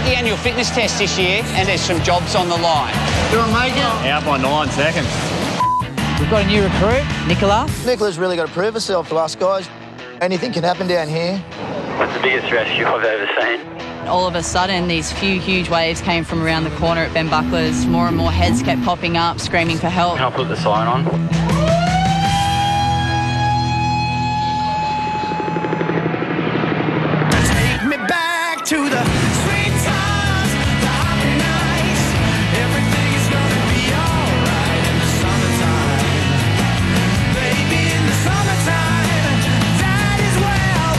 the annual fitness test this year, and there's some jobs on the line. Do I make it? Out by 9 seconds. We've got a new recruit, Nicola. Nicola's really got to prove herself to us guys. Anything can happen down here. What's the biggest rescue I've ever seen? All of a sudden, these few huge waves came from around the corner at Ben Buckler's. More and more heads kept popping up, screaming for help. Can I put the sign on? Take me back to the sweet times, the happy nights. Everything is gonna be alright in the summertime. Baby, in the summertime, that is where I'll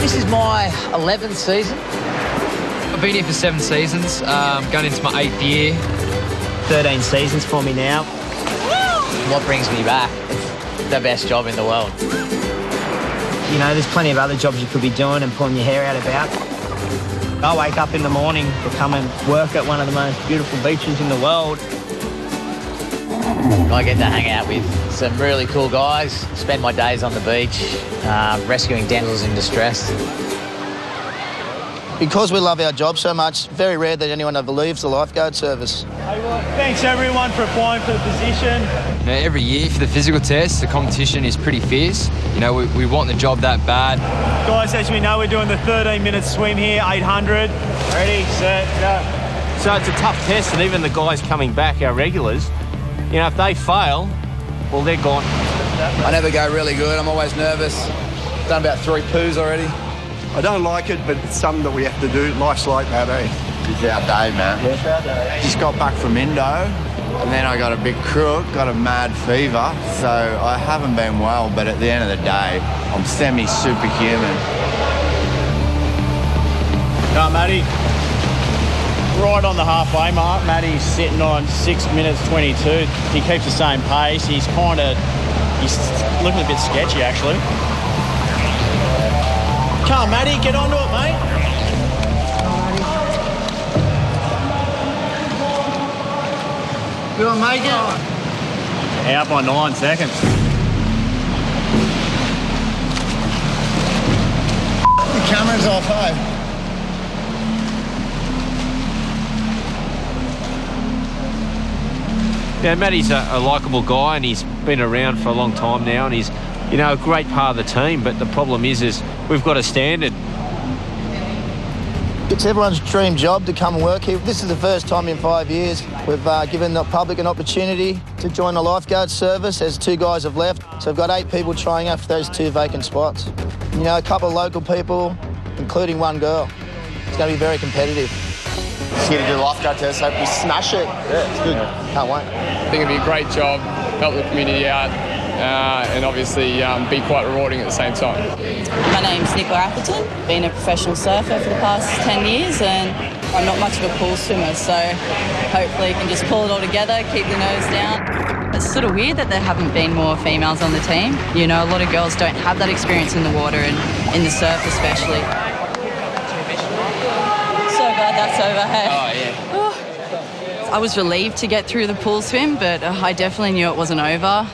This is my 11th season. I've been here for 7 seasons, going into my 8th year. 13 seasons for me now. What brings me back? It's the best job in the world. You know, there's plenty of other jobs you could be doing and pulling your hair out about. I wake up in the morning to come and work at one of the most beautiful beaches in the world. I get to hang out with some really cool guys, spend my days on the beach, rescuing dentals in distress. Because we love our job so much, it's very rare that anyone ever leaves the lifeguard service. Thanks everyone for applying for the position. You know, every year for the physical test, the competition is pretty fierce. You know, we want the job that bad. Guys, as we know, we're doing the 13-minute swim here, 800. Ready, set, go. So it's a tough test, and even the guys coming back, our regulars, you know, if they fail, well, they're gone. I never go really good. I'm always nervous. Done about 3 poos already. I don't like it, but it's something that we have to do. Life's like that, eh? It's our day, man. It's our day. Just got back from Indo, and then I got a big crook, got a mad fever, so I haven't been well, but at the end of the day, I'm semi-superhuman. No, Matty. Right on the halfway mark. Matty's sitting on 6 minutes 22. He keeps the same pace. He's looking a bit sketchy, actually. Come on, Matty, get onto it, mate. Do I make it? Out by 9 seconds. The camera's off, hey? Yeah, Matty's a likeable guy, and he's been around for a long time now, and he's, you know, a great part of the team. But the problem is we've got a standard. It's everyone's dream job to come and work here. This is the first time in 5 years we've given the public an opportunity to join the lifeguard service, as 2 guys have left. So we've got 8 people trying out for those 2 vacant spots. You know, a couple of local people, including 1 girl. It's going to be very competitive. Just here to do the lifeguard test, hope we smash it. Yeah, it's good. Can't wait. I think it'd be a great job, help the community out, and obviously be quite rewarding at the same time. My name's Nicola Appleton. Been a professional surfer for the past 10 years, and I'm not much of a pool swimmer, so hopefully you can just pull it all together, keep the nose down. It's sort of weird that there haven't been more females on the team. You know, a lot of girls don't have that experience in the water and in the surf especially. So glad that's over, hey? Oh, yeah. I was relieved to get through the pool swim, but I definitely knew it wasn't over.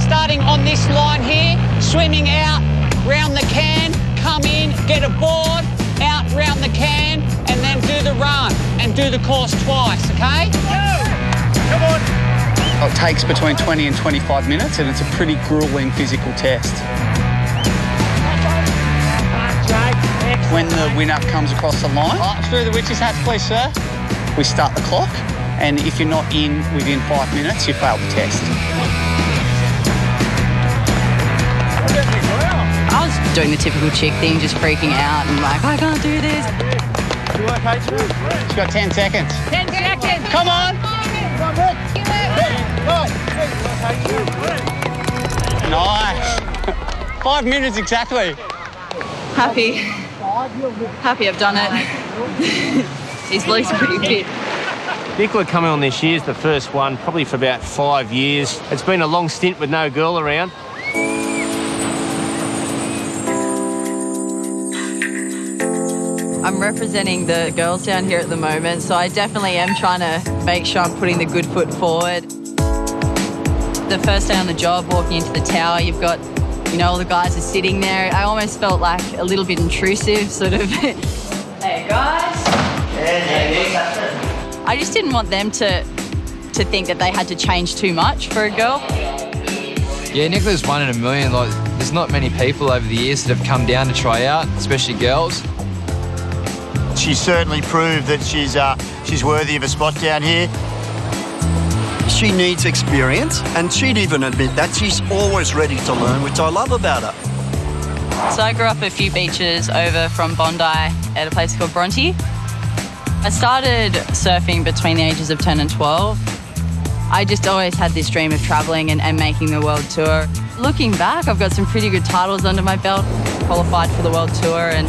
Starting on this line here, swimming out, round the can, come in, get a board, out round the can, and then do the run and do the course twice, okay? Come on. It takes between 20 and 25 minutes, and it's a pretty grueling physical test. When the winner comes across the line, through the witch's hat, please, sir. We start the clock, and if you're not in within 5 minutes, you fail the test. I was doing the typical chick thing, just freaking out and like, I can't do this. You okay, Drew? She's got 10 seconds. 10 seconds. Come on. Nice. 5 minutes exactly. Happy I've done it. These blokes are pretty fit. Nicola coming on this year's the first one, probably for about 5 years. It's been a long stint with no girl around. I'm representing the girls down here at the moment, so I definitely am trying to make sure I'm putting the good foot forward. The first day on the job, walking into the tower, you've got, all the guys are sitting there. I almost felt like a little bit intrusive, sort of. Hey, guys. I just didn't want them to think that they had to change too much for a girl. Yeah, Nicola's 1 in a million. Like, there's not many people over the years that have come down to try out, especially girls. She's certainly proved that she's worthy of a spot down here. She needs experience, and she'd even admit that. She's always ready to learn, which I love about her. So I grew up a few beaches over from Bondi at a place called Bondi. I started surfing between the ages of 10 and 12. I just always had this dream of travelling and making the world tour. Looking back, I've got some pretty good titles under my belt. Qualified for the world tour and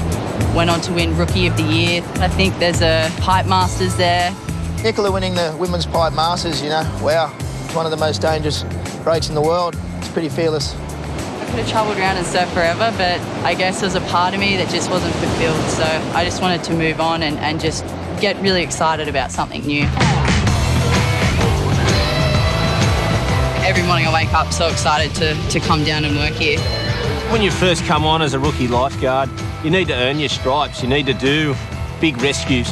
went on to win Rookie of the Year. I think there's a Pipe Masters there. Nicola winning the Women's Pipe Masters, wow, it's one of the most dangerous breaks in the world. It's pretty fearless. I could have travelled around and surfed forever, but I guess there's a part of me that just wasn't fulfilled. So I just wanted to move on and just get really excited about something new. Every morning I wake up so excited to come down and work here. When you first come on as a rookie lifeguard, you need to earn your stripes. You need to do big rescues.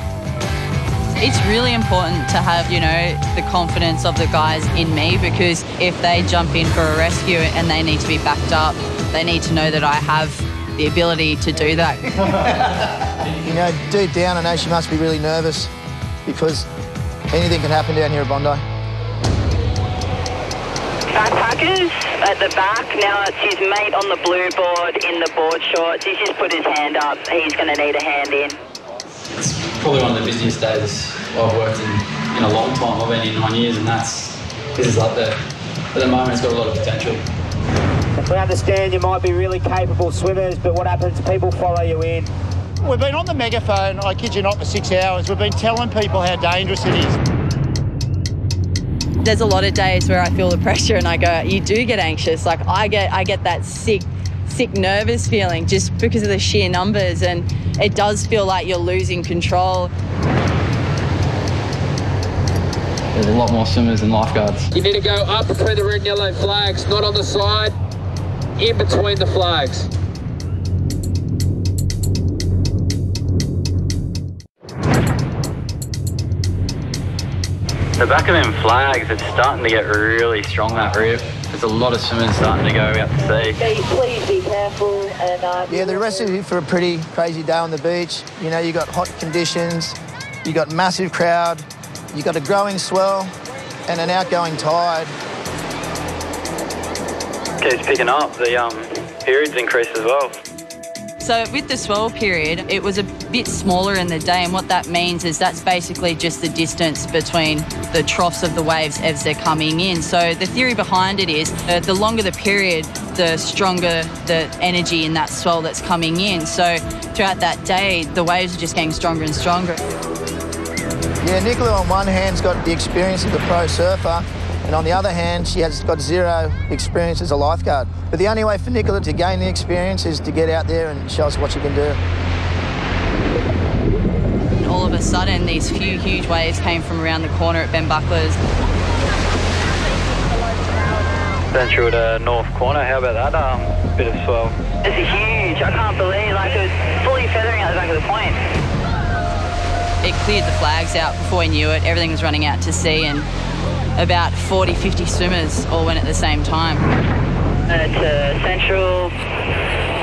It's really important to have, the confidence of the guys in me, because if they jump in for a rescue and they need to be backed up, they need to know that I have the ability to do that. Deep down I know she must be really nervous because anything can happen down here at Bondi. Backpackers at the back. Now it's his mate on the blue board in the board shorts. He's just put his hand up. He's going to need a hand in. It's probably one of the busiest days I've worked in a long time. I've been here 9 years, and this is up there. At the moment, it's got a lot of potential. We understand you might be really capable swimmers, but what happens? People follow you in. We've been on the megaphone, I kid you not, for 6 hours. We've been telling people how dangerous it is. There's a lot of days where I feel the pressure and I go, you do get anxious. Like I get that sick, nervous feeling just because of the sheer numbers, and it does feel like you're losing control. There's a lot more swimmers than lifeguards. You need to go up between the red and yellow flags, not on the side, in between the flags. The back of them flags, it's starting to get really strong, that rip. There's a lot of swimmers starting to go out to sea. Please be careful. Yeah, the rest of you for a pretty crazy day on the beach. You got hot conditions, you got massive crowd, you got a growing swell and an outgoing tide. Keeps picking up, the periods increase as well. So with the swell period, it was a bit smaller in the day, and what that means is that's basically just the distance between the troughs of the waves as they're coming in. So the theory behind it is the longer the period, the stronger the energy in that swell that's coming in. So throughout that day, the waves are just getting stronger and stronger. Yeah, Nicola on one hand's got the experience of the pro surfer, and on the other hand, she has got zero experience as a lifeguard. But the only way for Nicola to gain the experience is to get out there and show us what she can do. All of a sudden, these few huge waves came from around the corner at Ben Buckler's. Central to north corner, how about that bit of swell? It's huge. I can't believe, it was fully feathering out the back of the point. It cleared the flags out before we knew it. Everything was running out to sea, and about 40, 50 swimmers all went at the same time. And it's Central.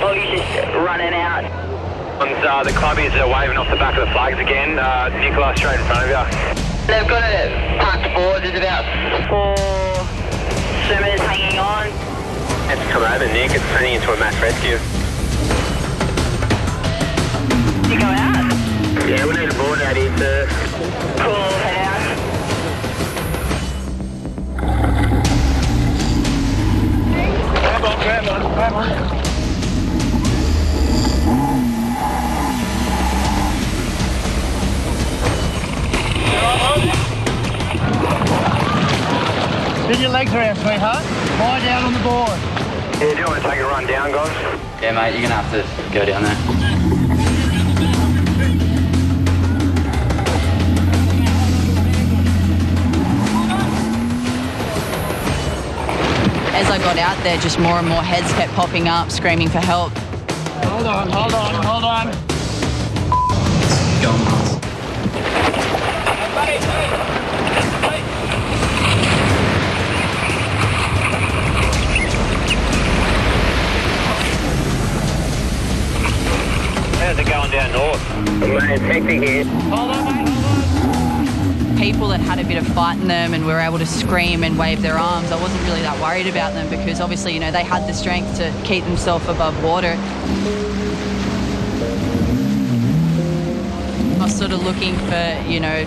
Boggie's just running out. The clubbies are waving off the back of the flags again. Nicola straight in front of you. They've got it parked forward. There's about 4 swimmers hanging on. It's come over, Nick. It's turning into a mass rescue. You go out? Yeah, we need a board out here, sir. Cool, head out. Grab on. Spin your legs around, sweetheart. Lie down on the board. Yeah, do you want to take a run down, guys? Yeah, mate, you're going to have to go down there. got out there, just more and more heads kept popping up, screaming for help. Hold on, hold on, hold on. Go on. How's it going down north? It's hectic here. Hold on, mate, hold on. People that had a bit of fight in them and were able to scream and wave their arms, I wasn't really that worried about them because obviously, you know, they had the strength to keep themselves above water. I was sort of looking for, you know,